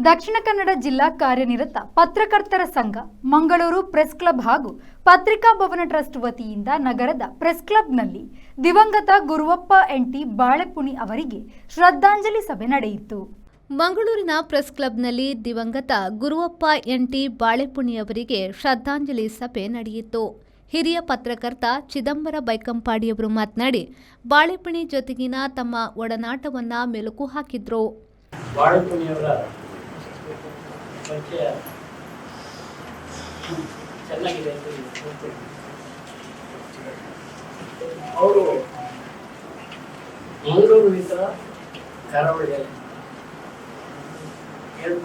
ದಕ್ಷಿಣ ಕನ್ನಡ ಜಿಲ್ಲಾ ಕಾರ್ಯನಿರತ ಪತ್ರಕರ್ತರ ಸಂಘ ಮಂಗಳೂರು ಪ್ರೆಸ್ ಕ್ಲಬ್ ಹಾಗೂ ಪತ್ರಿಕಾ ಭವನ ಟ್ರಸ್ಟ್ ವತಿಯಿಂದ ನಗರದ ಪ್ರೆಸ್ ಕ್ಲಬ್ನಲ್ಲಿ ದಿವಂಗತ ಗುರುವಪ್ಪ ಎನ್.ಟಿ. ಬಾಳೆಪುಣಿ ಅವರಿಗೆ ಶ್ರದ್ಧಾಂಜಲಿ ಸಭೆ ನಡೆಯಿತು. ಮಂಗಳೂರಿನ ಪ್ರೆಸ್ ಕ್ಲಬ್ನಲ್ಲಿ ದಿವಂಗತ ಗುರುವಪ್ಪ ಎನ್.ಟಿ. ಬಾಳೆಪುಣಿ ಅವರಿಗೆ ಶ್ರದ್ಧಾಂಜಲಿ ಸಭೆ ನಡೆಯಿತು. ಹಿರಿಯ ಪತ್ರಕರ್ತ ಚಿದಂಬರ ಬೈಕಂಪಾಡಿಯವರು ಮಾತನಾಡಿ ಬಾಳೆಪುಣಿ ಜೊತೆಗಿನ ತಮ್ಮ ಒಡನಾಟವನ್ನ ಮೆಲುಕು ಹಾಕಿದ್ರು. ಬಾಳೆಪುಣಿಯವರ ಪರಿಚಯ ಚೆನ್ನಾಗಿದೆ ಅಂತ ಹೇಳ್ತೀನಿ. ಅವರು ಮಂಗಳೂರಿನಿಂದ ಕರಾವಳಿಯಲ್ಲಿ 2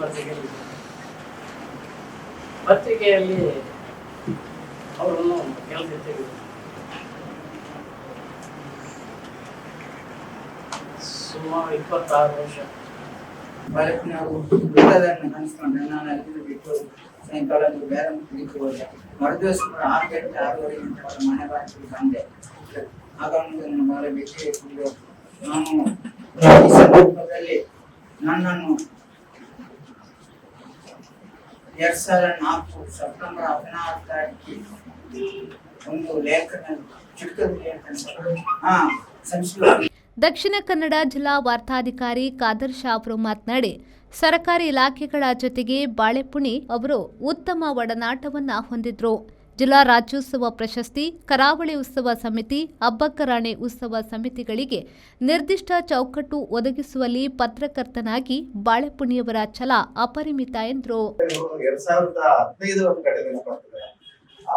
ಪತ್ರಿಕೆಯಲ್ಲಿ ಅವರನ್ನು ಕೆಲಸ ತೆಗೆದು ಸುಮಾರು 26 ವರ್ಷ ಬಾಳೆಪುಣಿ ಅವರು ಬಿಟ್ಟದನ್ನು ಅನಿಸ್ಕೊಂಡ್ರೆ ನಾನು ಅಲ್ಲಿ ಬಿಟ್ಟು ಸಾಯಂಕಾಲ ಬೇರೆ ಮುಗಿತು ಹೋದೆ. ಮರುದಿವಸ 6 ಗಂಟೆ 6:30 ಗಂಟೆ ಮನೆ ಬಾಗಿಲು ಬಂದೆ. ಆಗ ನನ್ನ ಬಾಳೆ ಬಿಟ್ಟು ಕುಡಿದು ನಾನು ಈ ಸಂದರ್ಭದಲ್ಲಿ ನನ್ನನ್ನು 2004 ಸೆಪ್ಟೆಂಬರ್ 16 ತಾರೀಕಿಗೆ ಒಂದು ಲೇಖನ ಚಿಕ್ಕದು ಲೇಖನ ಸಂಸ್ಕೃತಿ ದಕ್ಷಿಣ ಕನ್ನಡ ಜಿಲ್ಲಾ ವಾರ್ತಾಧಿಕಾರಿ ಖಾದರ್ ಶಾ ಅವರು ಮಾತನಾಡಿ ಸರ್ಕಾರಿ ಇಲಾಖೆಗಳ ಜೊತೆಗೆ ಬಾಳೆಪುಣಿ ಅವರು ಉತ್ತಮ ಒಡನಾಟವನ್ನ ಹೊಂದಿದ್ರು. ಜಿಲ್ಲಾ ರಾಜ್ಯೋತ್ಸವ ಪ್ರಶಸ್ತಿ, ಕರಾವಳಿ ಉತ್ಸವ ಸಮಿತಿ, ಅಬ್ಬಕ್ಕರಾಣೆ ಉತ್ಸವ ಸಮಿತಿಗಳಿಗೆ ನಿರ್ದಿಷ್ಟ ಚೌಕಟ್ಟು ಒದಗಿಸುವಲ್ಲಿ ಪತ್ರಕರ್ತನಾಗಿ ಬಾಳೆಪುಣಿಯವರ ಛಲ ಅಪರಿಮಿತ ಎಂದರು. 2015 ಆ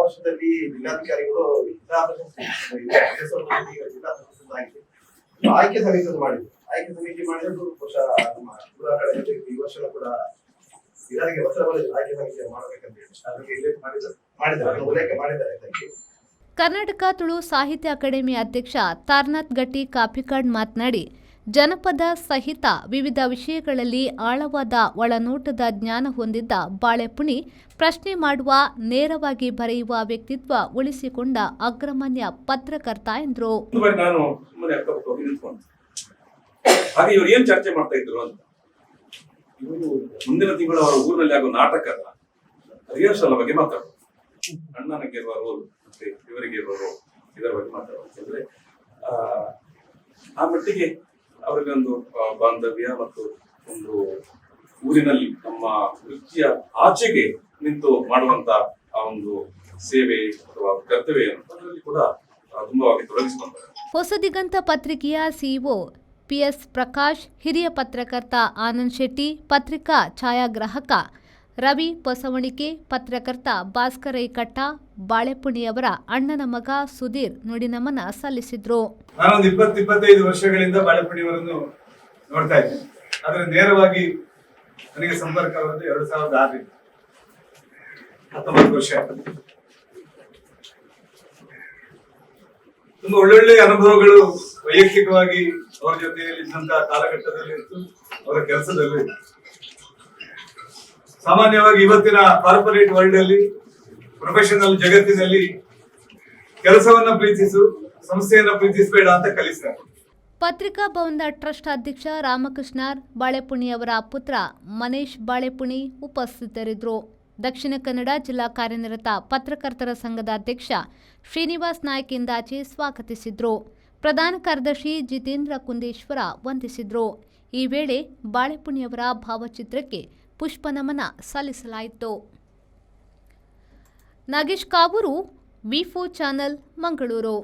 ವರ್ಷದಲ್ಲಿ ಜಿಲ್ಲಾಧಿಕಾರಿಗಳು ಆಯ್ಕೆ ಸಮಿತಿ ಮಾಡಿದ್ರು. ಆಯ್ಕೆ ಸಮಿತಿ ಮಾಡಿದ್ರು ಈ ವರ್ಷ ಕೂಡ ಇಲಾಖೆ ಆಯ್ಕೆ ಸಮಿತಿ ಮಾಡಬೇಕಂತ ಹೇಳಿ ಮಾಡಿದ್ದಾರೆ ಉಲ್ಲೇಖ ಮಾಡಿದ್ದಾರೆ. ಕರ್ನಾಟಕ ತುಳು ಸಾಹಿತ್ಯ ಅಕಾಡೆಮಿ ಅಧ್ಯಕ್ಷ ತಾರನಾಥ್ ಗಟ್ಟಿ ಕಾಪಿಕಾಡ್ ಮಾತನಾಡಿ ಜನಪದ ಸಹಿತ ವಿವಿಧ ವಿಷಯಗಳಲ್ಲಿ ಆಳವಾದ ಒಳನೋಟದ ಜ್ಞಾನ ಹೊಂದಿದ್ದ ಬಾಳೆಪುಣಿ ಪ್ರಶ್ನೆ ಮಾಡುವ, ನೇರವಾಗಿ ಬರೆಯುವ ವ್ಯಕ್ತಿತ್ವ ಉಳಿಸಿಕೊಂಡ ಅಗ್ರಮಾನ್ಯ ಪತ್ರಕರ್ತ ಎಂದರು. ಹಾಗೆ ಇವರು ಏನ್ ಚರ್ಚೆ ಮಾಡ್ತಾ ಇದ್ರು ಅಂತ, ಇವರು ಮುಂದಿನ ತಿಂಗಳು ಅವರ ಊರಿನಲ್ಲಿ ಆಗೋ ನಾಟಕದ ರಿಹರ್ಸಲ್ ಬಗ್ಗೆ ಮಾತಾಡೋದು, ಅಣ್ಣನಿಗೆ ಇರುವ ರೋಲ್ ಮತ್ತೆ ಇವರಿಗೆ ಇರುವ ರೋಲ್, ಇದರ ಬಗ್ಗೆ ಮಾತಾಡೋದು. ಆ ಮಟ್ಟಿಗೆ ಅವರಿಗೆ ಒಂದು ಬಾಂಧವ್ಯ ಮತ್ತು ಒಂದು ಊರಿನಲ್ಲಿ ನಮ್ಮ ವೃತ್ತಿಯ ಆಚೆಗೆ ನಿಂತು ಮಾಡುವಂತ ಆ ಒಂದು ಸೇವೆ ಅಥವಾ ಕರ್ತವ್ಯ ಅದರಲ್ಲಿ ಕೂಡ ತುಂಬವಾಗಿ ತೊಡಗಿಸಿಕೊಂಡರು. ಹೊಸದಿಗಂತ ಪತ್ರಿಕೆಯ ಸಿಇಒ ಪಿಎಸ್ ಪ್ರಕಾಶ್, ಹಿರಿಯ ಪತ್ರಕರ್ತ ಆನಂದ್ ಶೆಟ್ಟಿ, ಪತ್ರಿಕಾ ಛಾಯಾಗ್ರಾಹಕ ರವಿ ಪೊಸವಣಿಕೆ, ಪತ್ರಕರ್ತ ಭಾಸ್ಕರ ಕಟ್ಟ, ಬಾಳೆಪುಣಿಯವರ ಅಣ್ಣನ ಮಗ ಸುಧೀರ್ ನುಡಿನಮನ ಸಲ್ಲಿಸಿದ್ರು. ನಾನೊಂದು 20-25 ವರ್ಷಗಳಿಂದ ಬಾಳೆಪುಣಿಯವರನ್ನು ನೋಡ್ತಾ ಇದ್ದೇನೆ. ಆದ್ರೆ ನೇರವಾಗಿ ನನಗೆ ಸಂಪರ್ಕ 2006 19 ವರ್ಷ. ತುಂಬಾ ಒಳ್ಳೊಳ್ಳೆ ಅನುಭವಗಳು ವೈಯಕ್ತಿಕವಾಗಿ ಅವರ ಜೊತೆಯಲ್ಲಿ ಇದ್ದಂತಹ ಕಾಲಘಟ್ಟದಲ್ಲಿ ಇತ್ತು, ಅವರ ಕೆಲಸದಲ್ಲಿ ಇತ್ತು. ಸಾಮಾನ್ಯವಾಗಿ ಇವತ್ತಿನ ಕಾರ್ಪೊರೇಟ್ ವರ್ಲ್ಡ್ ಅಲ್ಲಿ, ಪ್ರೊಫೆಷನಲ್ ಜಗತ್ತಿನಲ್ಲಿ ಕೆಲಸವನ್ನ ಪ್ರೀತಿಸು, ಸಂಸ್ಥೆಯನ್ನ ಪ್ರೀತಿಸಬೇಡ ಅಂತ ಕಲಿಸ್ತಾರೆ. ಪತ್ರಿಕಾ ಭವನದ ಟ್ರಸ್ಟ್ ಅಧ್ಯಕ್ಷ ರಾಮಕೃಷ್ಣರ್ ಬಾಳೆಪುಣಿಯವರ ಪುತ್ರ ಮನೇಶ್ ಬಾಳೆಪುಣಿ ಉಪಸ್ಥಿತರಿದ್ದರು. ದಕ್ಷಿಣ ಕನ್ನಡ ಜಿಲ್ಲಾ ಕಾರ್ಯನಿರತ ಪತ್ರಕರ್ತರ ಸಂಘದ ಅಧ್ಯಕ್ಷ ಶ್ರೀನಿವಾಸ್ ನಾಯ್ಕ್ ಇಂದಾಚೆ ಸ್ವಾಗತಿಸಿದ್ರು. ಪ್ರಧಾನ ಕಾರ್ಯದರ್ಶಿ ಜಿತೇಂದ್ರ ಕುಂದೇಶ್ವರ ವಂದಿಸಿದ್ರು. ಈ ವೇಳೆ ಬಾಳೆಪುಣಿಯವರ ಭಾವಚಿತ್ರಕ್ಕೆ ಪುಷ್ಪನಮನ ಸಲ್ಲಿಸಲಾಯಿತು. ನಾಗೇಶ್ ಕಾವೂರು, ವಿ4 ಚಾನೆಲ್, ಮಂಗಳೂರು.